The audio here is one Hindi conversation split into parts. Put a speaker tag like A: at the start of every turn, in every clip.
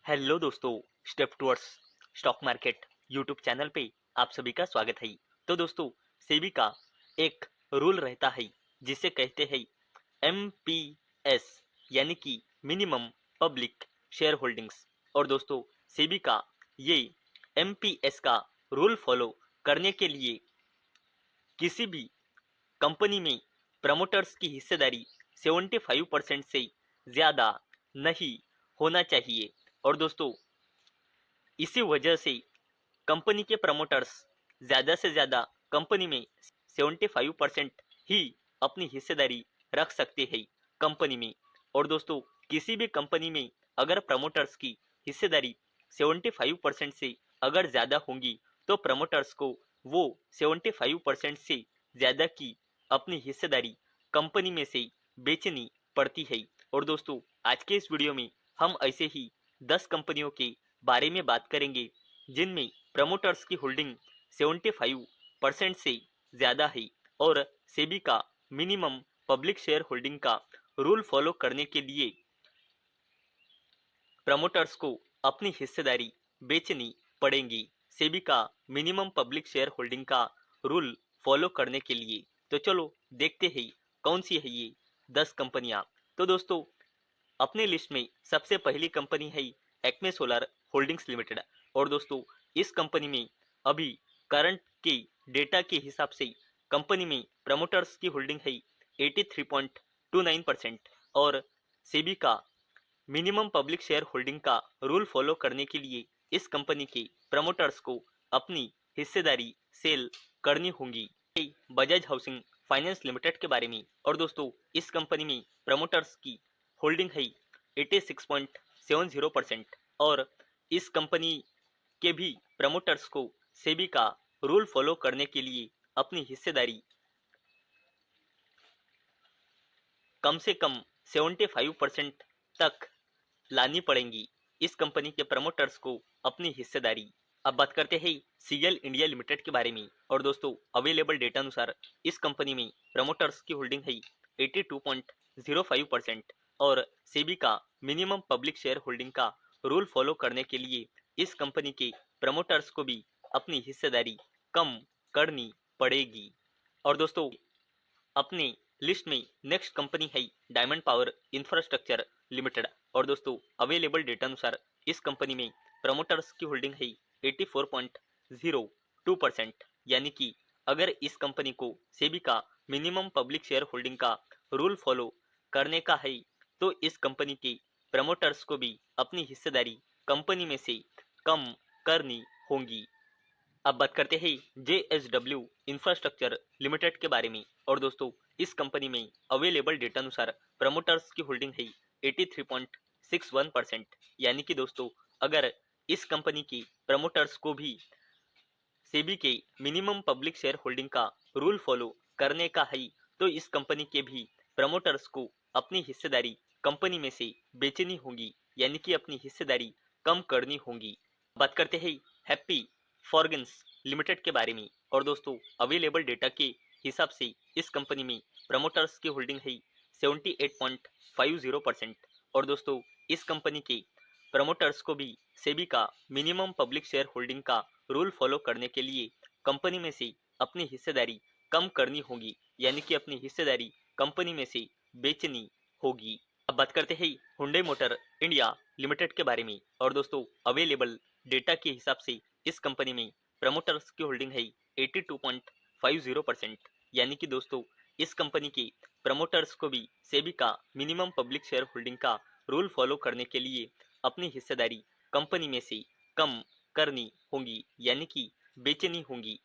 A: हेलो दोस्तों, step towards stock market YouTube channel पे आप सभी का स्वागत है। तो दोस्तों, सेबी का एक रूल रहता है जिसे कहते हैं एमपीएस, यानी कि मिनिमम पब्लिक शेयर होल्डिंग्स। और दोस्तों, सेबी का ये एमपीएस का रूल फॉलो करने के लिए किसी भी कंपनी में प्रमोटर्स की हिस्सेदारी 75% से ज़्यादा नहीं होना चाहिए। और दोस्तों, इसी वजह से कंपनी के प्रमोटर्स ज़्यादा से ज़्यादा कंपनी में 75% ही अपनी हिस्सेदारी रख सकते हैं कंपनी में। और दोस्तों, किसी भी कंपनी में अगर प्रमोटर्स की हिस्सेदारी 75% से अगर ज़्यादा होंगी तो प्रमोटर्स को वो 75% से ज़्यादा की अपनी हिस्सेदारी कंपनी में से बेचनी पड़ती है। और दोस्तों, आज के इस वीडियो में हम ऐसे ही 10 कंपनियों के बारे में बात करेंगे जिनमें प्रमोटर्स की होल्डिंग 75% से ज़्यादा है और सेबी का मिनिमम पब्लिक शेयर होल्डिंग का रूल फॉलो करने के लिए प्रमोटर्स को अपनी हिस्सेदारी बेचनी पड़ेंगी सेबी का मिनिमम पब्लिक शेयर होल्डिंग का रूल फॉलो करने के लिए। तो चलो देखते हैं कौन सी है ये 10 कंपनियां। तो दोस्तों, अपने लिस्ट में सबसे पहली कंपनी है एक्मे सोलर होल्डिंग्स लिमिटेड। और दोस्तों, इस कंपनी में अभी करंट के डेटा के हिसाब से कंपनी में प्रमोटर्स की होल्डिंग है 83.29% और सेबी का मिनिमम पब्लिक शेयर होल्डिंग का रूल फॉलो करने के लिए इस कंपनी के प्रमोटर्स को अपनी हिस्सेदारी सेल करनी होगी। बजाज हाउसिंग फाइनेंस लिमिटेड के बारे में। और दोस्तों, इस कंपनी में प्रमोटर्स की होल्डिंग है 86.70% और इस कंपनी के भी प्रमोटर्स को सेबी का रूल फॉलो करने के लिए अपनी हिस्सेदारी कम से कम 75% तक लानी पड़ेंगी इस कंपनी के प्रमोटर्स को अपनी हिस्सेदारी। अब बात करते हैं सीएल इंडिया लिमिटेड के बारे में। और दोस्तों, अवेलेबल डेटा अनुसार इस कंपनी में प्रमोटर्स की होल्डिंग है 82.05% और सेबी का मिनिमम पब्लिक शेयर होल्डिंग का रूल फॉलो करने के लिए इस कंपनी के प्रमोटर्स को भी अपनी हिस्सेदारी कम करनी पड़ेगी। और दोस्तों, अपने लिस्ट में नेक्स्ट कंपनी है डायमंड पावर इंफ्रास्ट्रक्चर लिमिटेड। और दोस्तों, अवेलेबल डेटा अनुसार इस कंपनी में प्रमोटर्स की होल्डिंग है 84.02%, यानी कि अगर इस कंपनी को सेबी का मिनिमम पब्लिक शेयर होल्डिंग का रूल फॉलो करने का है तो इस कंपनी के प्रमोटर्स को भी अपनी हिस्सेदारी कंपनी में से कम करनी होगी। अब बात करते हैं JSW इंफ्रास्ट्रक्चर लिमिटेड के बारे में। और दोस्तों, इस कंपनी में अवेलेबल डेटा अनुसार प्रमोटर्स की होल्डिंग है 83.61%, यानी कि दोस्तों, अगर इस कंपनी की प्रमोटर्स को भी सेबी के मिनिमम पब्लिक शेयर होल्डिंग का रूल फॉलो करने का है तो इस कंपनी के भी प्रमोटर्स को अपनी हिस्सेदारी कंपनी में से बेचनी होगी, यानी कि अपनी हिस्सेदारी कम करनी होगी। बात करते हैं हैप्पी फॉर्गन्स लिमिटेड के बारे में। और दोस्तों, अवेलेबल डेटा के हिसाब से इस कंपनी में प्रमोटर्स की होल्डिंग है 78.50%। और दोस्तों, इस कंपनी के प्रमोटर्स को भी सेबी का मिनिमम पब्लिक शेयर होल्डिंग का रूल फॉलो करने के लिए कंपनी में से अपनी हिस्सेदारी कम करनी होगी, यानी कि अपनी हिस्सेदारी कंपनी में से बेचनी होगी। अब बात करते हैं हुंडई मोटर इंडिया लिमिटेड के बारे में। और दोस्तों, अवेलेबल डेटा के हिसाब से इस कंपनी में प्रमोटर्स की होल्डिंग है 82.50%, यानी कि दोस्तों, इस कंपनी के प्रमोटर्स को भी सेबी का मिनिमम पब्लिक शेयर होल्डिंग का रूल फॉलो करने के लिए अपनी हिस्सेदारी कंपनी में से कम करनी होगी, यानी कि बेचनी होगी।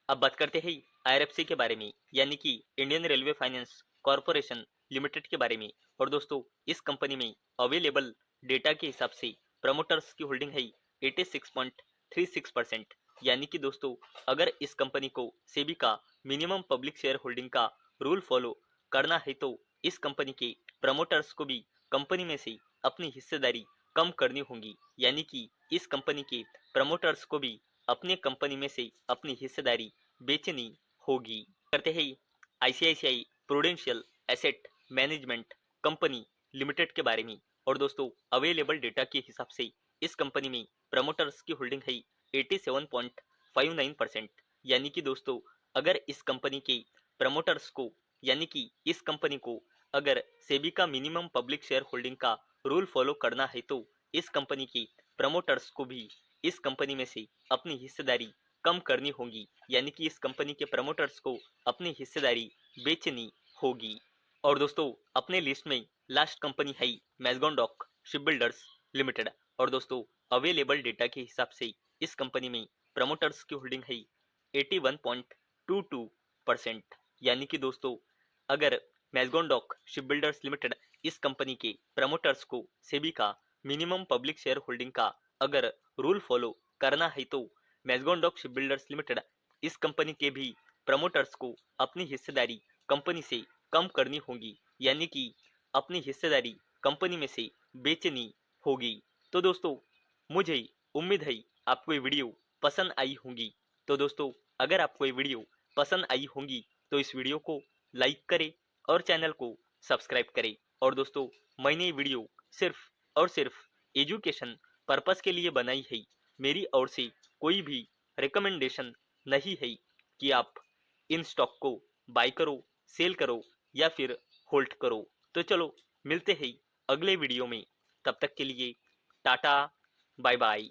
A: अब बात करते हैं आईआरएफसी के बारे में, यानी कि Indian railway finance corporation limited के बारे में। और दोस्तों, इस कंपनी में अवेलेबल डेटा के हिसाब से प्रमोटर्स की होल्डिंग है 86.36%, यानी कि दोस्तों, अगर इस कंपनी को सेबी का मिनिमम पब्लिक शेयर होल्डिंग का रूल फॉलो करना है तो इस कंपनी के प्रमोटर्स को भी कंपनी में से अपनी हिस्सेदारी कम करनी होगी, यानी कि इस कंपनी के प्रमोटर्स को भी अपने कंपनी में से अपनी हिस्सेदारी बेचनी होगी। करते हैं ICICI prudential asset management company limited के बारे में। और दोस्तों, अवेलेबल डेटा के हिसाब से इस कंपनी में प्रमोटर्स की होल्डिंग है 87.59%। यानी कि दोस्तों अगर इस कंपनी के प्रमोटर्स को यानी कि इस कंपनी को अगर सेबी का मिनिमम पब्लिक शेयर होल्डिंग का रूल फॉलो करना है तो इस कंपनी के प्रमोटर्स को भी इस कंपनी में से अपनी हिस्सेदारी कम करनी होगी। यानी कि इस कंपनी के प्रमोटर्स को अपनी हिस्सेदारी बेचनी होगी। और दोस्तों अपने लिस्ट में लास्ट कंपनी है मैज़गान डॉक शिपबिल्डर्स लिमिटेड। और दोस्तों अवेलेबल डेटा के हिसाब से इस कंपनी में प्रमोटर्स की होल्डिंग है 81.22%। यानी कि दोस्तों अगर मैज़गान डॉक शिपबिल्डर्स लिमिटेड इस कंपनी के प्रमोटर्स को सेबी का मिनिमम पब्लिक शेयर होल्डिंग का अगर रूल फॉलो करना है तो मैज़गान डॉक शिपबिल्डर्स लिमिटेड इस कंपनी के भी प्रमोटर्स को अपनी हिस्सेदारी कंपनी से कम करनी होगी। यानी कि अपनी हिस्सेदारी कंपनी में से बेचनी होगी। तो दोस्तों मुझे उम्मीद है आपको ये वीडियो पसंद आई होगी। तो दोस्तों अगर आपको ये वीडियो पसंद आई होगी तो इस वीडियो को लाइक करें और चैनल को सब्सक्राइब करें। और दोस्तों मैंने ये वीडियो सिर्फ और सिर्फ एजुकेशन पर्पस के लिए बनाई है। मेरी ओर से कोई भी रिकमेंडेशन नहीं है कि आप इन स्टॉक को बाय करो, सेल करो या फिर होल्ड करो। तो चलो मिलते हैं अगले वीडियो में। तब तक के लिए टाटा, बाय बाय।